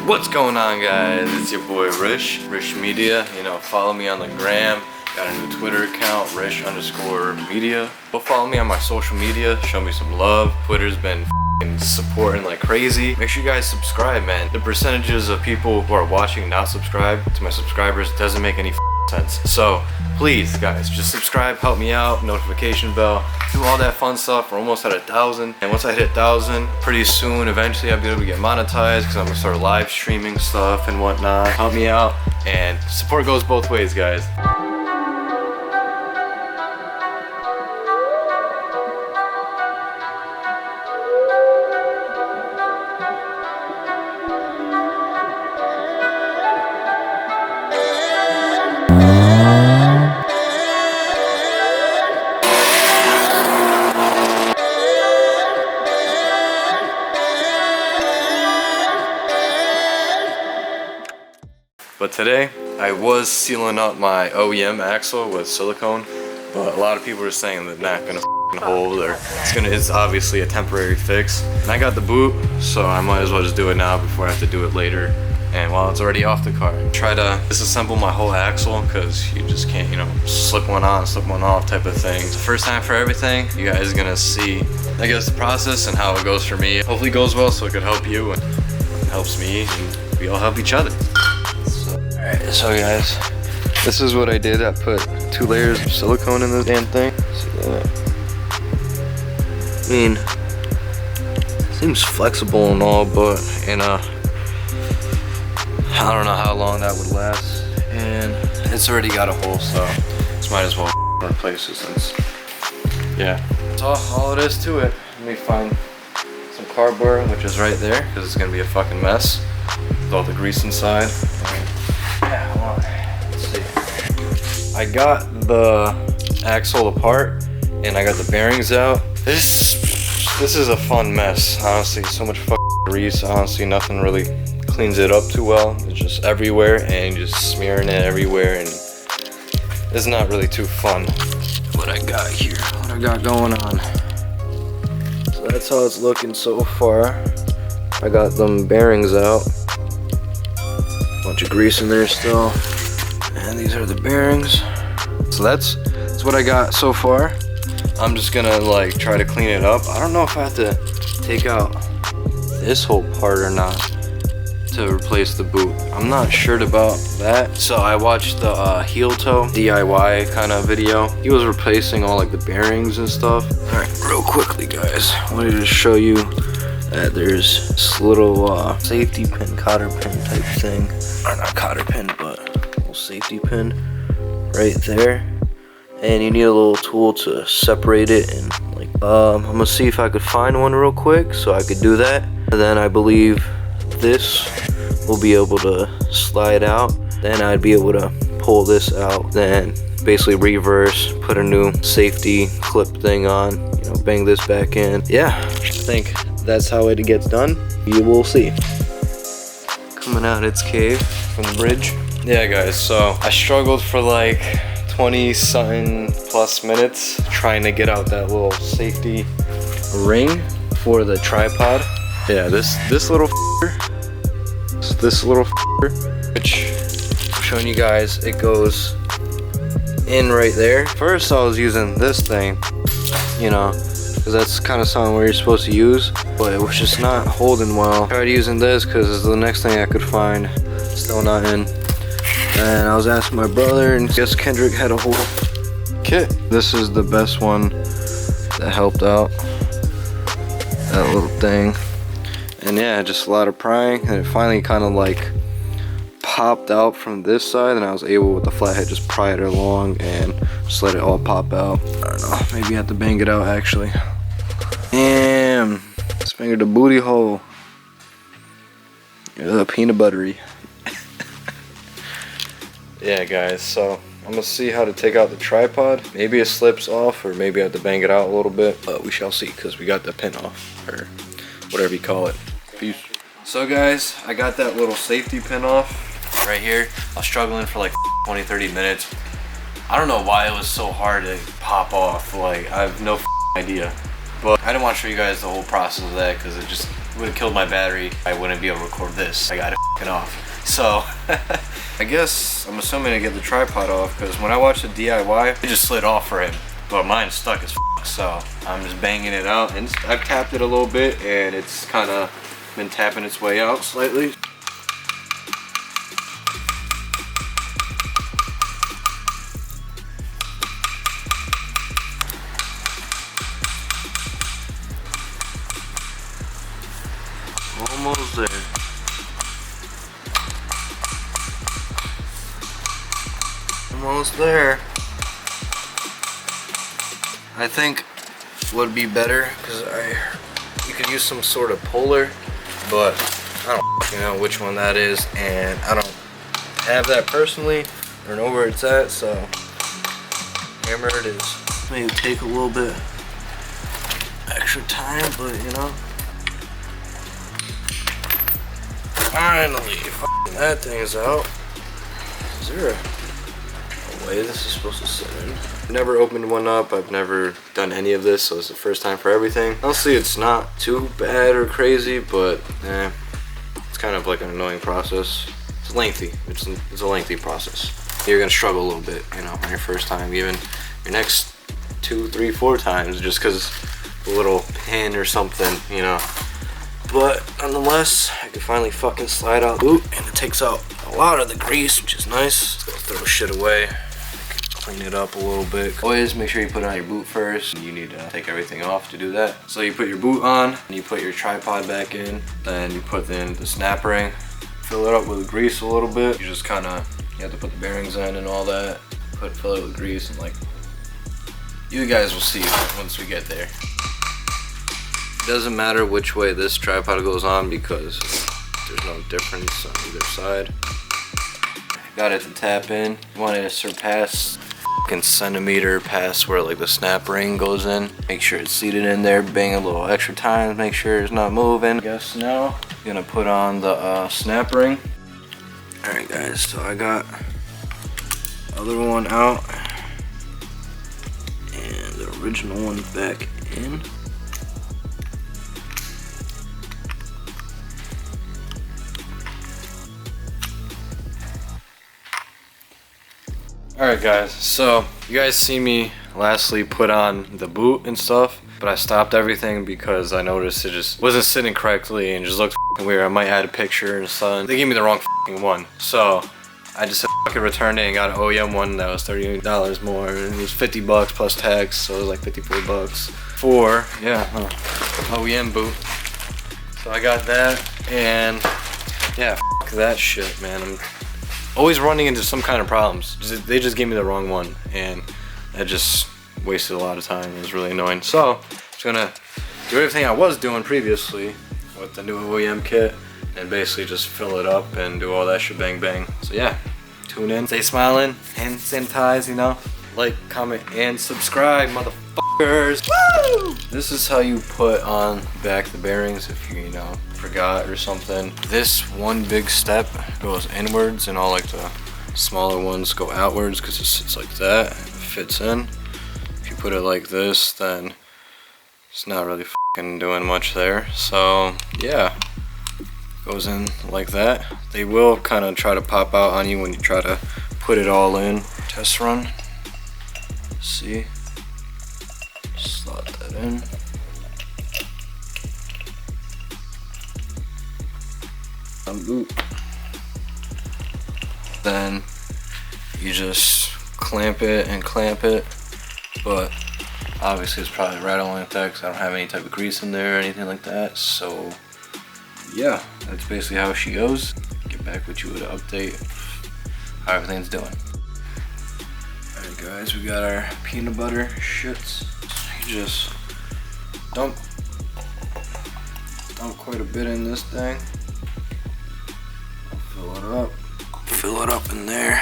What's going on, guys? It's your boy Rish Media. You know, follow me on the gram. Got a new Twitter account, Rish_media. Go follow me on my social media. Show me some love. Twitter's been supporting like crazy. Make sure you guys subscribe, man. The percentages of people who are watching not subscribe to my subscribers doesn't make any sense. So please, guys, just subscribe, help me out, notification bell, do all that fun stuff. We're almost at 1,000, and once I hit 1,000, pretty soon, eventually I'll be able to get monetized because I'm gonna start live streaming stuff and whatnot. Help me out, and support goes both ways, guys. But today, I was sealing up my OEM axle with silicone, but a lot of people are saying that not gonna hold, or it's obviously a temporary fix. And I got the boot, so I might as well just do it now before I have to do it later. And while it's already off the car, try to disassemble my whole axle because you just can't, you know, slip one on, slip one off type of thing. It's the first time for everything. You guys are gonna see, I guess, the process and how it goes for me. Hopefully it goes well so it could help you and helps me, and we all help each other. Alright, so guys, this is what I did. I put 2 layers of silicone in this damn thing. See that? I mean, it seems flexible and all, but you know, I don't know how long that would last. And it's already got a hole, so just might as well replace it since, yeah. That's all it is to it. Let me find some cardboard, which is right there, because it's gonna be a fucking mess with all the grease inside. Yeah, hold on. Let's see. I got the axle apart and I got the bearings out. This is a fun mess, honestly. So much fucking grease. Honestly, nothing really cleans it up too well. It's just everywhere and just smearing it everywhere, and it's not really too fun. What I got here, what I got going on. So that's how it's looking so far. I got them bearings out. Bunch of grease in there still, and these are the bearings. So that's what I got so far. I'm just gonna like try to clean it up. I don't know if I have to take out this whole part or not to replace the boot. I'm not sure about that. So I watched the heel toe DIY kind of video. He was replacing all like the bearings and stuff. All right, real quickly, guys, I wanted to show you that there's this little safety pin, cotter pin type thing. Or not cotter pin, but a little safety pin right there. And you need a little tool to separate it, and like I'm gonna see if I could find one real quick so I could do that. And then I believe this will be able to slide out. Then I'd be able to pull this out, then basically reverse, put a new safety clip thing on, you know, bang this back in. Yeah, I think that's how it gets done. You will see. Coming out its cave from the bridge. Yeah, guys, so I struggled for like 20-something plus minutes trying to get out that little safety ring for the tripod. Yeah, this little which I'm showing you guys, it goes in right there. First I was using this thing, you know, because that's kind of something where you're supposed to use, but it was just not holding well. I tried using this because it's the next thing I could find. Still not in. And I was asking my brother, and guess Kendrick had a whole kit. This is the best one that helped out. That little thing. And yeah, just a lot of prying, and it finally kind of like popped out from this side, and I was able with the flathead just pry it along and just let it all pop out. I don't know, maybe I have to bang it out actually. Damn, let's bang the booty hole. Peanut buttery. Yeah, guys, so I'm gonna see how to take out the tripod. Maybe it slips off, or maybe I have to bang it out a little bit, but we shall see, because we got the pin off, or whatever you call it. Peace. So guys, I got that little safety pin off right here. I was struggling for like 20-30 minutes. I don't know why it was so hard to pop off. Like, I have no idea. But I didn't want to show you guys the whole process of that because it just would have killed my battery. I wouldn't be able to record this. I got it f***ing off. So, I guess I'm assuming I get the tripod off because when I watched the DIY, it just slid off for him. But mine's stuck as f***, so I'm just banging it out. And I've tapped it a little bit and it's kind of been tapping its way out slightly. Almost there. Almost there. I think would be better because you could use some sort of puller, but I don't know which one that is, and I don't have that personally or know where it's at. So hammer it is. Maybe take a little bit extra time, but you know. Finally, that thing is out. Is there a way this is supposed to sit in? I've never opened one up. I've never done any of this, so it's the first time for everything. Honestly, it's not too bad or crazy, but it's kind of like an annoying process. It's lengthy. It's a lengthy process. You're gonna struggle a little bit, you know, on your first time, even your next 2, 3, 4 times, just because a little pin or something, you know. But nonetheless, I can finally fucking slide out the boot, and it takes out a lot of the grease, which is nice. Let's go throw shit away, clean it up a little bit. Always make sure you put it on your boot first. You need to take everything off to do that. So you put your boot on, and you put your tripod back in, then you put in the snap ring, fill it up with grease a little bit. You just kind of, you have to put the bearings in and all that, fill it with grease, and like, you guys will see once we get there. It doesn't matter which way this tripod goes on because there's no difference on either side. Got it to tap in. You want it to surpass fucking centimeter past where like the snap ring goes in. Make sure it's seated in there. Bang a little extra time. Make sure it's not moving. I guess now I'm gonna put on the snap ring. All right, guys. So I got the other one out and the original one back in. Alright guys, so you guys see me lastly put on the boot and stuff, but I stopped everything because I noticed it just wasn't sitting correctly and just looked f***ing weird. I might add a picture and something. They gave me the wrong f***ing one, so I just fucking returned it and got an OEM one that was $38 more. It was 50 bucks plus tax, so it was like 54 bucks for OEM boot. So I got that, and yeah, f*** that shit, man. I'm always running into some kind of problems. They just gave me the wrong one, and that just wasted a lot of time. It was really annoying. So I'm just gonna do everything I was doing previously with the new OEM kit and basically just fill it up and do all that shit bang bang. So yeah, tune in, stay smiling, hand sanitize, you know. Like, comment, and subscribe, motherfuckers. Woo! This is how you put on back the bearings if you know, forgot or something. This one big step goes inwards and all like the smaller ones go outwards because it sits like that. It fits in. If you put it like this, then it's not really fucking doing much there. So yeah, goes in like that. They will kind of try to pop out on you when you try to put it all in. Test run. See, slot that in. Boot. Then you just clamp it and clamp it, but obviously it's probably rattling like that because I don't have any type of grease in there or anything like that. So yeah, that's basically how she goes. Get back with you with an update how everything's doing. Alright guys, we got our peanut butter shits. You just dump quite a bit in this thing. Fill it up in there.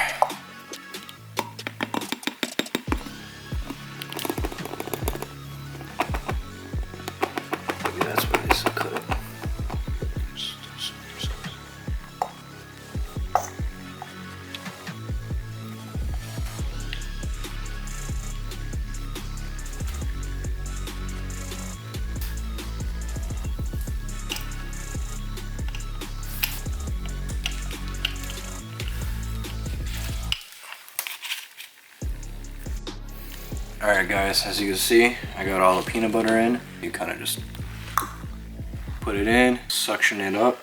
Maybe that's what they said cut it. Alright guys, as you can see, I got all the peanut butter in. You kind of just put it in, suction it up.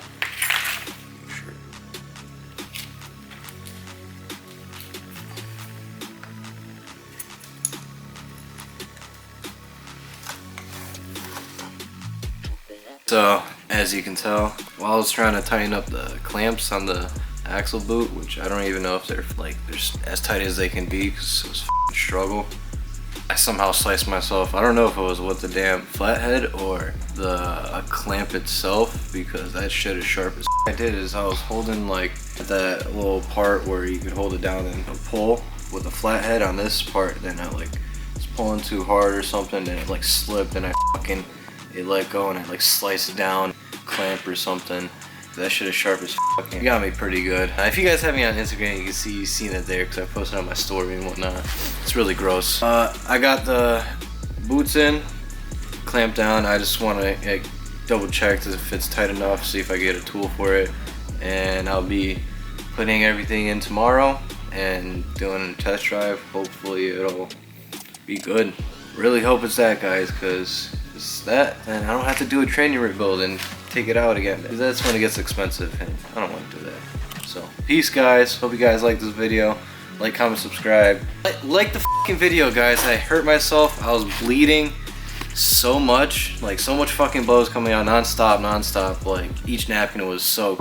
So, as you can tell, while I was trying to tighten up the clamps on the axle boot, which I don't even know if they're as tight as they can be because it was a struggle, I somehow sliced myself. I don't know if it was with the damn flathead or the clamp itself, because that shit is sharp as I did is I was holding like that little part where you could hold it down and pull with the flathead on this part, then I like was pulling too hard or something and it like slipped and it let go and I like sliced it down, clamp or something. That shit is sharp as fuck. It got me pretty good. If you guys have me on Instagram, you can see you've seen it there because I posted on my story and whatnot. It's really gross. I got the boots in, clamped down. I just want to double check if it's tight enough, see if I get a tool for it. And I'll be putting everything in tomorrow and doing a test drive. Hopefully it'll be good. Really hope it's that, guys, because it's that, then I don't have to do a training rebuild and take it out again, because that's when it gets expensive and I don't want to do that. So peace guys, hope you guys like this video. Like, comment, subscribe. Like the fucking video guys. I hurt myself, I was bleeding so much, like so much fucking blood was coming out non-stop, like each napkin was so